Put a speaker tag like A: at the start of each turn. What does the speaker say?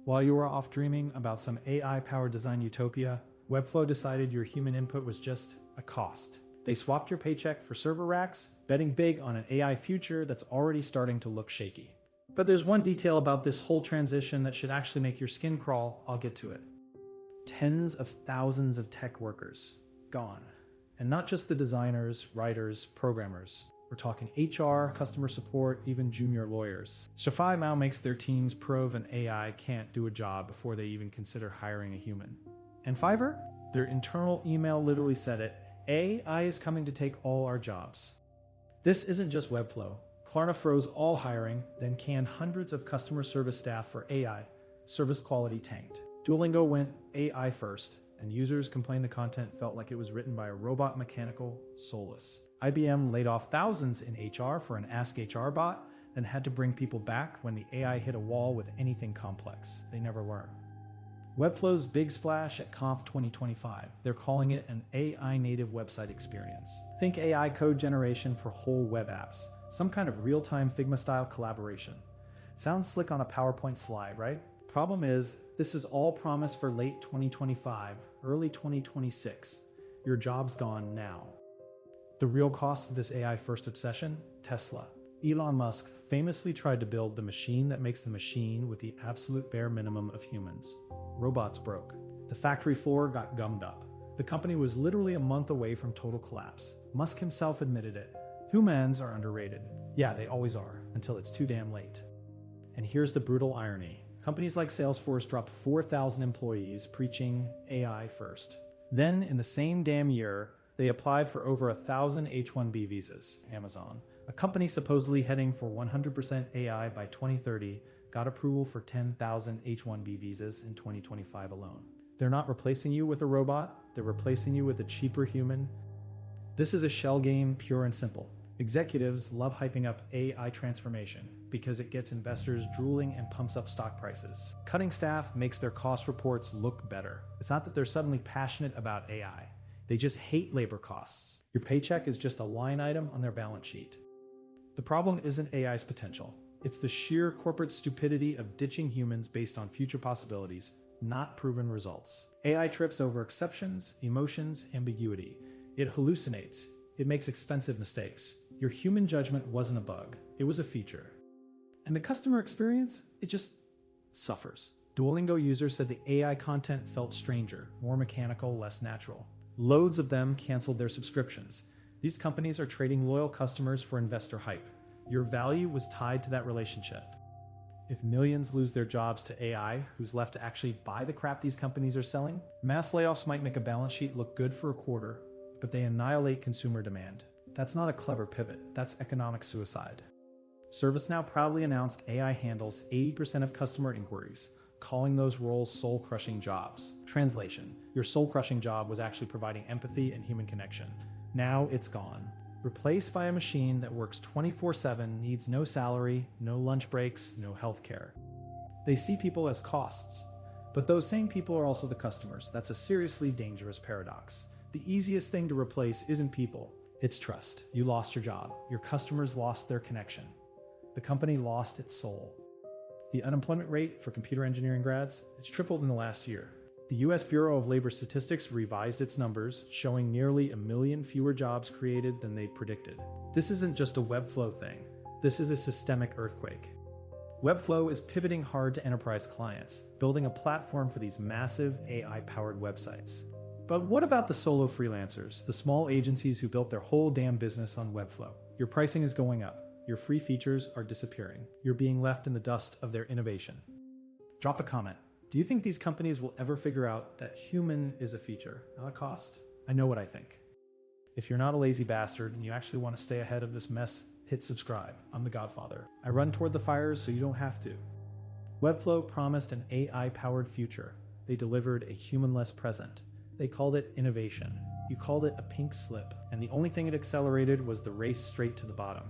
A: While you were off dreaming about some AI-powered design utopia, Webflow decided your human input was just a cost. They swapped your paycheck for server racks, betting big on an AI future that's already starting to look shaky. But there's one detail about this whole transition that should actually make your skin crawl. I'll get to it. Tens of thousands of tech workers gone. And not just the designers, writers, programmers. We're talking HR, customer support, even junior lawyers. Shopify now makes their teams prove an AI can't do a job before they even consider hiring a human. And Fiverr? Their internal email literally said it. AI is coming to take all our jobs. This isn't just Webflow. Klarna froze all hiring, then canned hundreds of customer service staff for AI. Service quality tanked. Duolingo went AI first, and users complained the content felt like it was written by a robot, mechanical, soulless. IBM laid off thousands in HR for an Ask HR bot, then had to bring people back when the AI hit a wall with anything complex. They never learn. Webflow's big splash at Conf 2025. They're calling it an AI-native website experience. Think AI code generation for whole web apps. Some kind of real-time Figma-style collaboration. Sounds slick on a PowerPoint slide, right? Problem is, this is all promised for late 2025, early 2026. Your job's gone now. The real cost of this AI-first obsession? Tesla. Elon Musk famously tried to build the machine that makes the machine with the absolute bare minimum of humans. Robots broke. The factory floor got gummed up. The company was literally a month away from total collapse. Musk himself admitted it. Humans are underrated. Yeah, they always are, until it's too damn late. And here's the brutal irony. Companies like Salesforce dropped 4,000 employees preaching AI first. Then, in the same damn year, they applied for over 1,000 H-1B visas. Amazon, a company supposedly heading for 100% AI by 2030, got approval for 10,000 H-1B visas in 2025 alone. They're not replacing you with a robot, they're replacing you with a cheaper human. This is a shell game, pure and simple. Executives love hyping up AI transformation because it gets investors drooling and pumps up stock prices. Cutting staff makes their cost reports look better. It's not that they're suddenly passionate about AI. They just hate labor costs. Your paycheck is just a line item on their balance sheet. The problem isn't AI's potential. It's the sheer corporate stupidity of ditching humans based on future possibilities, not proven results. AI trips over exceptions, emotions, ambiguity. It hallucinates. It makes expensive mistakes. Your human judgment wasn't a bug. It was a feature. And the customer experience, it just suffers. Duolingo users said the AI content felt stranger, more mechanical, less natural. Loads of them canceled their subscriptions. These companies are trading loyal customers for investor hype. Your value was tied to that relationship. If millions lose their jobs to AI, who's left to actually buy the crap these companies are selling? Mass layoffs might make a balance sheet look good for a quarter, but they annihilate consumer demand. That's not a clever pivot, that's economic suicide. ServiceNow proudly announced AI handles 80% of customer inquiries, calling those roles soul-crushing jobs. Translation: your soul-crushing job was actually providing empathy and human connection. Now it's gone. Replaced by a machine that works 24/7, needs no salary, no lunch breaks, no health care. They see people as costs. But those same people are also the customers. That's a seriously dangerous paradox. The easiest thing to replace isn't people, it's trust. You lost your job. Your customers lost their connection. The company lost its soul. The unemployment rate for computer engineering grads, it's tripled in the last year. The US Bureau of Labor Statistics revised its numbers, showing nearly 1 million fewer jobs created than they predicted. This isn't just a Webflow thing. This is a systemic earthquake. Webflow is pivoting hard to enterprise clients, building a platform for these massive AI-powered websites. But what about the solo freelancers, the small agencies who built their whole damn business on Webflow? Your pricing is going up. Your free features are disappearing. You're being left in the dust of their innovation. Drop a comment. Do you think these companies will ever figure out that human is a feature, not a cost? I know what I think. If you're not a lazy bastard and you actually want to stay ahead of this mess, hit subscribe. I'm the Godfather. I run toward the fires so you don't have to. Webflow promised an AI-powered future. They delivered a humanless present. They called it innovation. You called it a pink slip, and the only thing it accelerated was the race straight to the bottom.